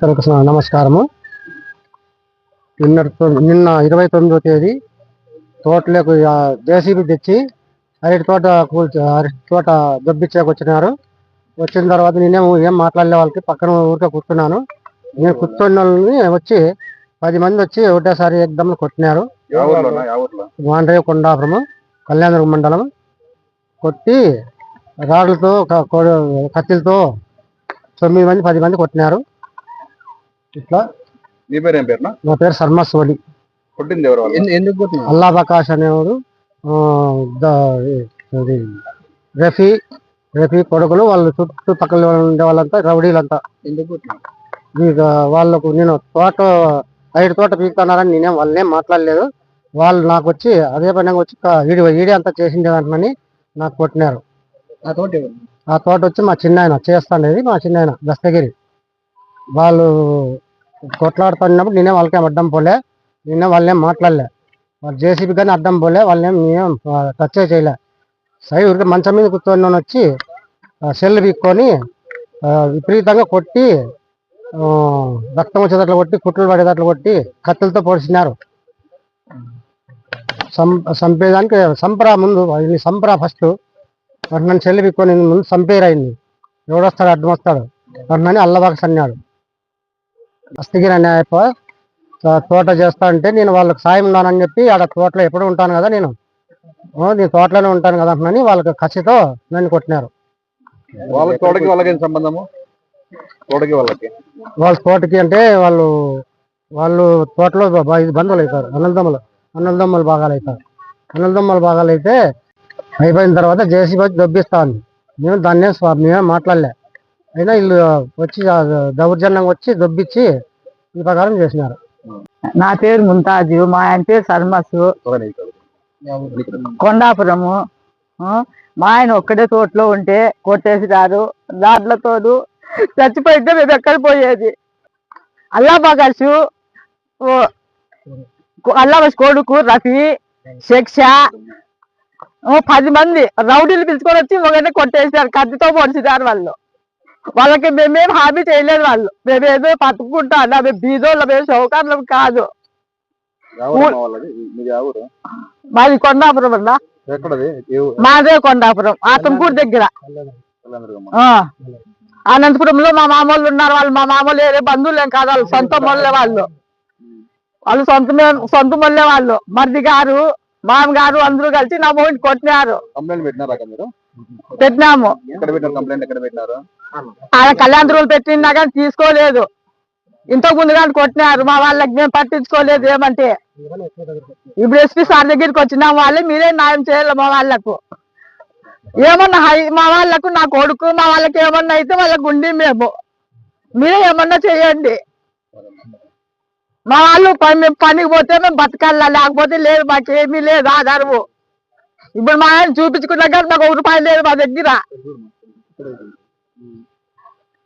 రైతులకు నమస్కారము. నిన్న 29వ తేదీ తోటలకు జేసీబీ తెచ్చి అరటి తోట దొబ్బిచ్చాక వచ్చినారు. వచ్చిన తర్వాత నేనేమో ఏం మాట్లాడలే, వాళ్ళకి పక్కన ఊరికే కూర్చున్నాను. నేను కూర్చున్న వాళ్ళని వచ్చి 10 మంది వచ్చి ఒకటేసారి ఎగ్దమ్లు కొట్టినారు. వాండ్రే కొండాపురము కళ్యాణ మండలం కొట్టి రాళ్ళతో కత్తిలతో 9 మంది 10 మంది కొట్టినారు. ఇట్లా. నీ పేరు ఏం పేరు? నా పేరు శర్మ సోలి. కొట్టింది ఎవరు? ఎందుకు? అల్లా బకాష్ అనేవాడు, రఫీ కొడుకులు, వాళ్ళు చుట్టుపక్కల ఉండే వాళ్ళంతా రౌడీలంతా. ఎందుకు వాళ్ళకు నేను ఐదు తోట పీకుతున్నారని నేనేం వాళ్ళనేం మాట్లాడలేదు. వాళ్ళు నాకు వచ్చి అదే పని వచ్చి ఈడి అంతా చేసిండే దాంట్లోని నాకు కొట్టినారు. ఆ తోట వచ్చి మా చిన్నాయన చేస్తాండేది, మా చిన్నాయన దస్తగిరి. వాళ్ళు కొట్లాడుతున్నప్పుడు నేనే వాళ్ళకేం అడ్డం పోలే, నేనే వాళ్ళేం మాట్లాడలే. వాళ్ళు జేసీబీ కానీ అడ్డం పోలే, వాళ్ళేం నేనేం టచ్ చేయలే. సై ఊరికి మంచం మీద కూర్చొని వచ్చి సెల్లు పీక్కొని విపరీతంగా కొట్టి రక్తం వచ్చేటట్లు కొట్టి, కుట్లు పడేటట్లు కొట్టి కత్తులతో పొడిచినారు. చంపేదానికి సంపరా ముందు సంపరా ఫస్ట్ నన్ను చెల్లి పీక్కొని ముందు చంపేరు అయింది. ఎవడొస్తాడు అడ్డం వస్తాడు అన్నని అల్లబాక్స్ అన్నాడు. దస్తగిరి అనే తోట చేస్తా అంటే నేను వాళ్ళకి సాయం ఉన్నానని చెప్పి ఆడ తోటలో ఎప్పుడు ఉంటాను కదా, నేను తోటలోనే ఉంటాను కదా అంటున్నాని వాళ్ళకి కసితో నన్ను కొట్టినారు. వాళ్ళకి సంబంధము? వాళ్ళ తోటకి అంటే వాళ్ళు తోటలో బంధువులు అవుతారు, అన్నదమ్ములు భాగాలు అవుతారు. అన్నదమ్ముల భాగాలు అయితే అయిపోయిన తర్వాత జేసీబీ వచ్చి దొబ్బిస్తాను. మేము దాన్నే మేమే మాట్లాడలే. అయినా వీళ్ళు వచ్చి దౌర్జన్యంగా వచ్చి దొబ్బిచ్చి ఈ ప్రకారం చేసినారు. నా పేరు ముంతాజు, మా ఆయన పేరు సర్మసు, కొండాపురము. మా ఆయన ఒక్కడే తోటలో ఉంటే కొట్టేసినారు. దాంట్లతో చచ్చిపోయితే మేము ఎక్కడ పోయేది. అల్లాబాగాసు కొడుకు రఫీ, శిక్ష 10 మంది రౌడీలు పిలుచుకొని వచ్చి ఒకరిని కొట్టేసినారు, కత్తితో పొడిచినారు. వాళ్ళకి మేమేం హామీ చేయలేదు. మేమేదో పట్టుకుంటా అన్నా, మేము బీదోళ్ళ మేము సౌకర్యం కాదు. మాది కొండాపురం అన్నా, మాదే కొండాపురం ఆతంకూరు దగ్గర. అనంతపురంలో మా మామూలు ఉన్నారు. మా మామూలు వేరే బంధువులు ఏం కాదు, వాళ్ళు సొంత మొల్లే వాళ్ళు సొంత మొల్లే వాళ్ళు. మరిది గారు, మామగారు అందరూ కలిసి నా మోహిని కొట్టినారు. పెట్టినాము. ఆడ కళ్యాణదుర్గం పెట్టినా కానీ తీసుకోలేదు. ఇంతకు ముందు కానీ కొట్టినారు. మా వాళ్ళకి మేము పట్టించుకోలేదు. ఏమంటే ఇప్పుడు ఎస్పీ సార్ దగ్గరికి వచ్చినాము. వాళ్ళే మీరే న్యాయం చేయాలి. మా వాళ్ళకు ఏమన్నా మా వాళ్ళకు, నా కొడుకు, మా వాళ్ళకి ఏమన్నా అయితే వాళ్ళకు ఉండి మీరే ఏమన్నా చేయండి. మా వాళ్ళు మేము పనికి పోతే మేము బతకాల, లేకపోతే లేదు, మాకేమీ లేదు ఆధారము. ఇప్పుడు మా ఆయన చూపించుకున్నా కానీ మాకు 1 రూపాయి లేదు మా దగ్గర.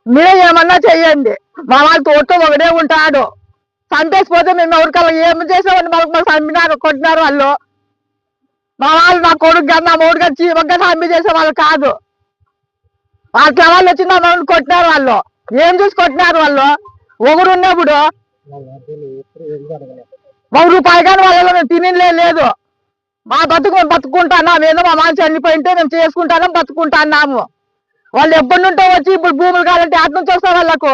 మీరే ఏమన్నా చెయ్యండి. మా వాళ్ళు తోటతో ఒకడే ఉంటాడు. చంపేసిపోతే మేము ఎవరికల్లా ఏమి చేసామని మాకు చంపినారు, కొట్టినారు వాళ్ళు. మా వాళ్ళు నా కొడుకు గారు, నా మూడు గారు చీమగా చంపి చేసే వాళ్ళు కాదు. వాళ్ళ వాళ్ళు వచ్చి నా మమ్మల్ని కొట్టినారు. వాళ్ళు ఏం చూసి కొట్టినారు? వాళ్ళు ఒకరు ఉన్నప్పుడు 1 రూపాయి కానీ వాళ్ళలో మేము తినలే లేదు. మా బతుకు మేము బతుకుంటున్నాం. ఏదో మా మామ చనిపోయింటే మేము చేసుకుంటాం, బతుకుంటున్నాము. వాళ్ళు ఎప్పటి నుంటో వచ్చి ఇప్పుడు భూములు కావాలంటే అటు నుంచి వస్తారు. వాళ్ళకు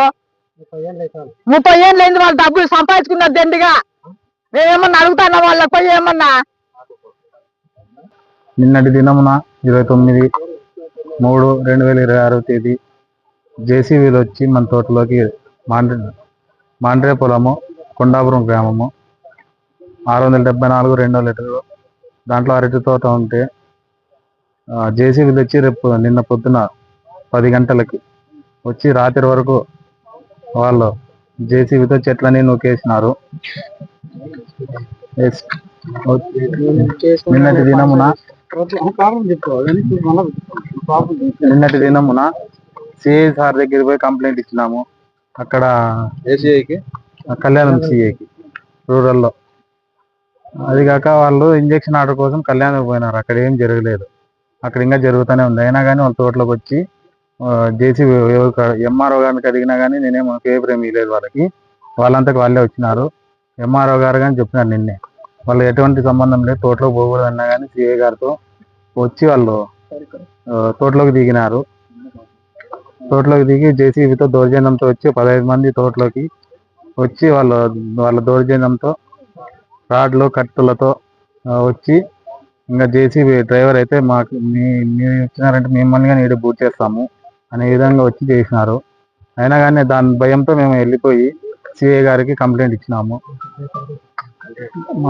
30 ఏళ్ళు అయింది. వాళ్ళు డబ్బులు సంపాదించుకున్నారు దండిగా. మేమేమన్నా అడుగుతున్నాం వాళ్ళకి పోయి ఏమన్నా. నిన్నటి దినమున 29/3/2026 తేదీ జేసీబీలు వచ్చి మన తోటలోకి మాండ్రే పొలము కొండాపురం గ్రామము 674 2 లీటర్లు దాంట్లో అరటి తోట ఉంటే జేసీబీలు వచ్చి నిన్న పొద్దున 10 గంటలకి వచ్చి రాత్రి వరకు వాళ్ళు జేసీబీతో చెట్లని నూకేసినారు. నిన్నటి దినమున సిఐ సార్ దగ్గరికి పోయి కంప్లైంట్ ఇచ్చినాము. అక్కడ కళ్యాణం సిఐకి రూరల్లో. అది కాక వాళ్ళు ఇంజక్షన్ ఆర్డర్ కోసం కళ్యాణం పోయినారు. అక్కడ ఏం జరగలేదు, అక్కడ ఇంకా జరుగుతూనే ఉంది. అయినా కానీ వాళ్ళ తోటలోకి వచ్చి జేసీబీ ఎంఆర్ఓ గారిని అడిగినా కానీ నేనేం పేపర్ ఏమీ లేదు వాళ్ళకి. వాళ్ళంతకు వాళ్ళే వచ్చినారు. ఎంఆర్ఓ గారు కానీ చెప్పినారు నిన్నే, వాళ్ళు ఎటువంటి సంబంధం లేదు, తోటలో పోకూడదు అన్నా కానీ సిఐ గారితో వచ్చి వాళ్ళు తోటలోకి దిగినారు. తోటలోకి దిగి జేసీబీతో దౌర్జన్యంతో వచ్చి 15 మంది తోటలోకి వచ్చి వాళ్ళ దౌర్జన్యంతో రాడ్లు కత్తులతో వచ్చి, ఇంకా జేసీబీ డ్రైవర్ అయితే మాకు మీరు ఇచ్చినారంటే మిమ్మల్ని కానీ ఈడ బూట్ చేస్తాము అనే విధంగా వచ్చి చేసినారు. అయినా కానీ దాని భయంతో మేము వెళ్ళిపోయి సిఐ గారికి కంప్లైంట్ ఇచ్చినాము.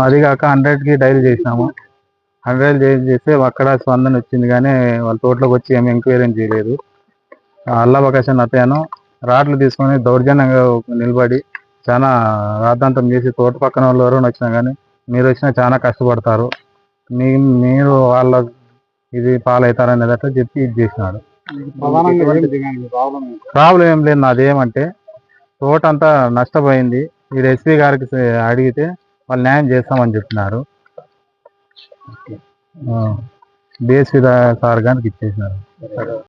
అది కాక 100కి డైల్ చేసినాము. 100 చేస్తే అక్కడ స్పందన వచ్చింది, కానీ వాళ్ళ తోటలోకి వచ్చి ఏమి ఎంక్వైరీ చేయలేదు. అల్లబకాషన్ అతను రాడ్లు తీసుకొని దౌర్జన్యంగా నిలబడి చాలా రాద్ధాంతం చేసి తోట పక్కన వాళ్ళు ఎవరైనా వచ్చినా కానీ మీరు వచ్చినా చాలా కష్టపడతారు, మీరు వాళ్ళ ఇది పాలవుతారనేది అట్లా చెప్పి ఇది చేసినాడు. ప్రాబ్లం ఏం లేదు, నాదేమంటే తోట అంతా నష్టపోయింది. వీడు ఎస్పీ గారికి అడిగితే వాళ్ళు న్యాయం చేస్తామని చెప్పినారు. డిఎస్పీ సార్ గారికి ఇచ్చేసినారు.